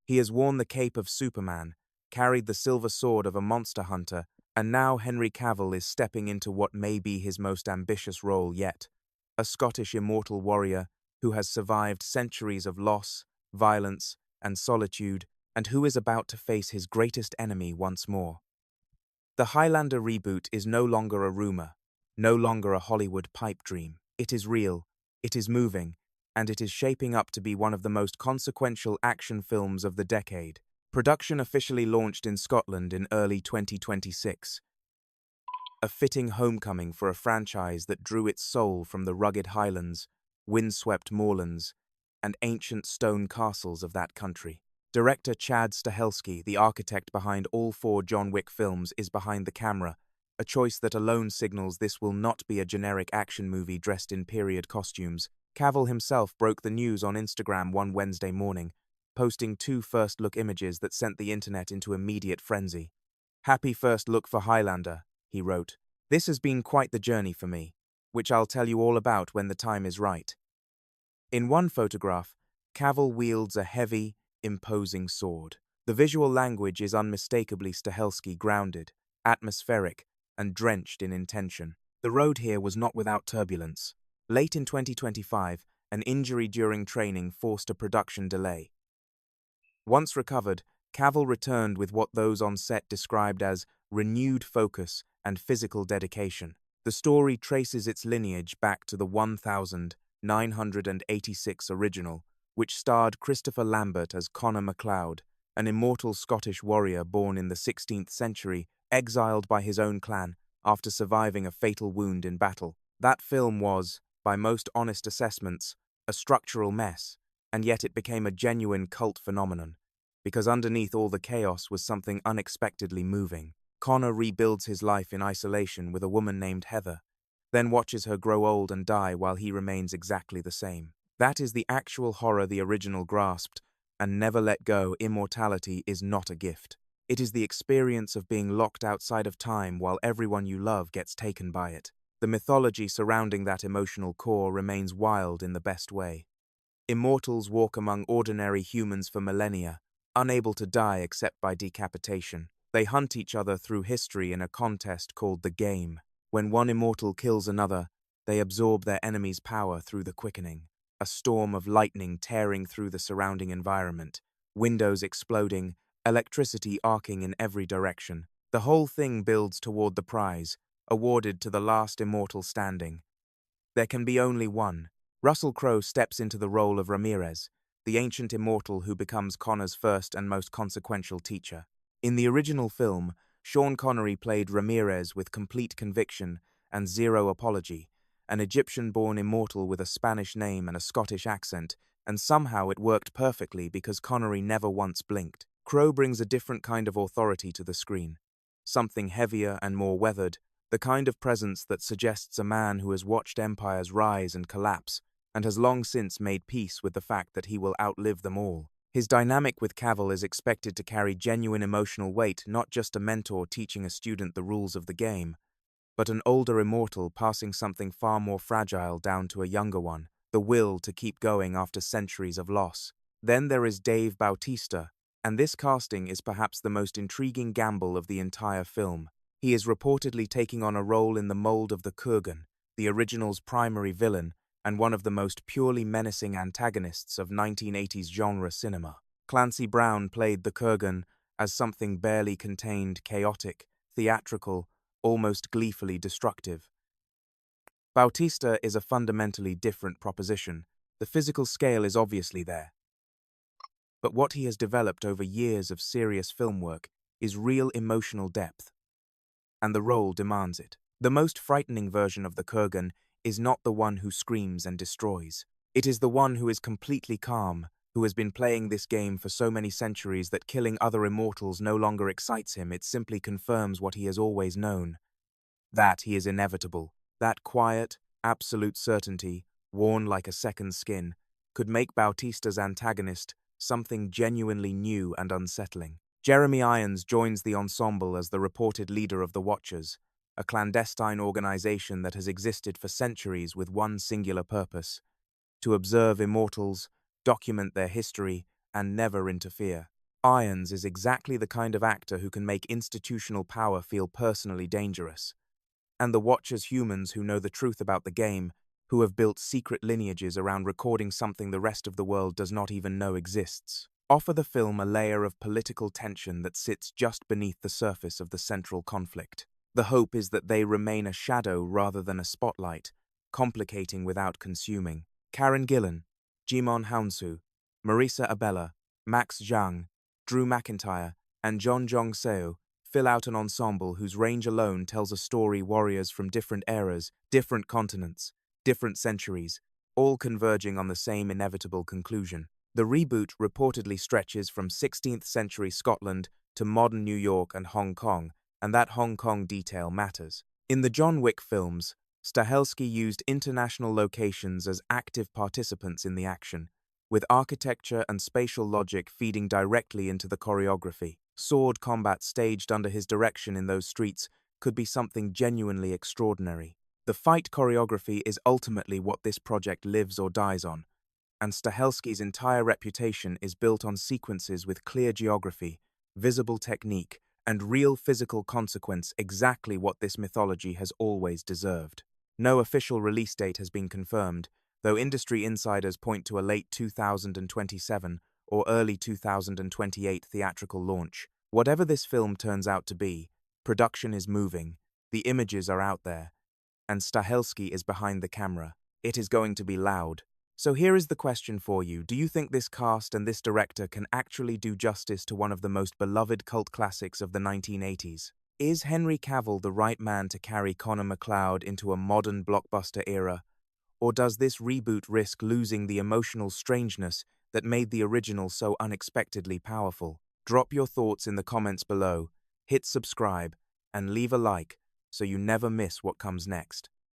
He has worn the cape of Superman, carried the silver sword of a monster hunter, and now Henry Cavill is stepping into what may be his most ambitious role yet. A Scottish immortal warrior who has survived centuries of loss, violence, and solitude, and who is about to face his greatest enemy once more. The Highlander reboot is no longer a rumor, no longer a Hollywood pipe dream. It is real, it is moving, and it is shaping up to be one of the most consequential action films of the decade. Production officially launched in Scotland in early 2026. A fitting homecoming for a franchise that drew its soul from the rugged highlands, windswept moorlands, and ancient stone castles of that country. Director Chad Stahelski, the architect behind all 4 John Wick films, is behind the camera, a choice that alone signals this will not be a generic action movie dressed in period costumes. Cavill himself broke the news on Instagram one Wednesday morning, posting 2 first-look images that sent the internet into immediate frenzy. "Happy first look for Highlander," he wrote. "This has been quite the journey for me, which I'll tell you all about when the time is right." In one photograph, Cavill wields a heavy, imposing sword. The visual language is unmistakably Stahelski, grounded, atmospheric, and drenched in intention. The road here was not without turbulence. Late in 2025, an injury during training forced a production delay. Once recovered, Cavill returned with what those on set described as renewed focus and physical dedication. The story traces its lineage back to the 1986 original, which starred Christopher Lambert as Connor MacLeod, an immortal Scottish warrior born in the 16th century, exiled by his own clan after surviving a fatal wound in battle. That film was, by most honest assessments, a structural mess, and yet it became a genuine cult phenomenon, because underneath all the chaos was something unexpectedly moving. Connor rebuilds his life in isolation with a woman named Heather, then watches her grow old and die while he remains exactly the same. That is the actual horror the original grasped, and never let go. Immortality is not a gift. It is the experience of being locked outside of time while everyone you love gets taken by it. The mythology surrounding that emotional core remains wild in the best way. Immortals walk among ordinary humans for millennia, unable to die except by decapitation. They hunt each other through history in a contest called the Game. When one immortal kills another, they absorb their enemy's power through the quickening. A storm of lightning tearing through the surrounding environment, windows exploding, electricity arcing in every direction. The whole thing builds toward the prize, awarded to the last immortal standing. There can be only one. Russell Crowe steps into the role of Ramirez, the ancient immortal who becomes Connor's first and most consequential teacher. In the original film, Sean Connery played Ramirez with complete conviction and zero apology, an Egyptian-born immortal with a Spanish name and a Scottish accent, and somehow it worked perfectly because Connery never once blinked. Crowe brings a different kind of authority to the screen, something heavier and more weathered, the kind of presence that suggests a man who has watched empires rise and collapse, and has long since made peace with the fact that he will outlive them all. His dynamic with Cavill is expected to carry genuine emotional weight, not just a mentor teaching a student the rules of the game, but an older immortal passing something far more fragile down to a younger one, the will to keep going after centuries of loss. Then there is Dave Bautista, and this casting is perhaps the most intriguing gamble of the entire film. He is reportedly taking on a role in the mold of the Kurgan, the original's primary villain, and one of the most purely menacing antagonists of 1980s genre cinema. Clancy Brown played the Kurgan as something barely contained, chaotic, theatrical, almost gleefully destructive. Bautista is a fundamentally different proposition. The physical scale is obviously there. But what he has developed over years of serious film work is real emotional depth, and the role demands it. The most frightening version of the Kurgan is not the one who screams and destroys. It is the one who is completely calm, who has been playing this game for so many centuries that killing other immortals no longer excites him. It simply confirms what he has always known, that he is inevitable. That quiet, absolute certainty, worn like a second skin, could make Bautista's antagonist something genuinely new and unsettling. Jeremy Irons joins the ensemble as the reported leader of the Watchers, a clandestine organization that has existed for centuries with one singular purpose: to observe immortals, document their history, and never interfere. Irons is exactly the kind of actor who can make institutional power feel personally dangerous. And the watchers humans who know the truth about the game, who have built secret lineages around recording something the rest of the world does not even know exists, offer the film a layer of political tension that sits just beneath the surface of the central conflict. The hope is that they remain a shadow rather than a spotlight, complicating without consuming. Karen Gillan, Jimon Hounsou, Marisa Abella, Max Zhang, Drew McIntyre, and John Jong-seo fill out an ensemble whose range alone tells a story warriors from different eras, different continents, different centuries, all converging on the same inevitable conclusion. The reboot reportedly stretches from 16th century Scotland to modern New York and Hong Kong, and that Hong Kong detail matters. In the John Wick films, Stahelski used international locations as active participants in the action, with architecture and spatial logic feeding directly into the choreography. Sword combat staged under his direction in those streets could be something genuinely extraordinary. The fight choreography is ultimately what this project lives or dies on, and Stahelski's entire reputation is built on sequences with clear geography, visible technique, and real physical consequence, exactly what this mythology has always deserved. No official release date has been confirmed, though industry insiders point to a late 2027 or early 2028 theatrical launch. Whatever this film turns out to be, production is moving, the images are out there, and Stahelski is behind the camera. It is going to be loud. So here is the question for you. Do you think this cast and this director can actually do justice to one of the most beloved cult classics of the 1980s? Is Henry Cavill the right man to carry Connor MacLeod into a modern blockbuster era? Or does this reboot risk losing the emotional strangeness that made the original so unexpectedly powerful? Drop your thoughts in the comments below, hit subscribe, and leave a like so you never miss what comes next.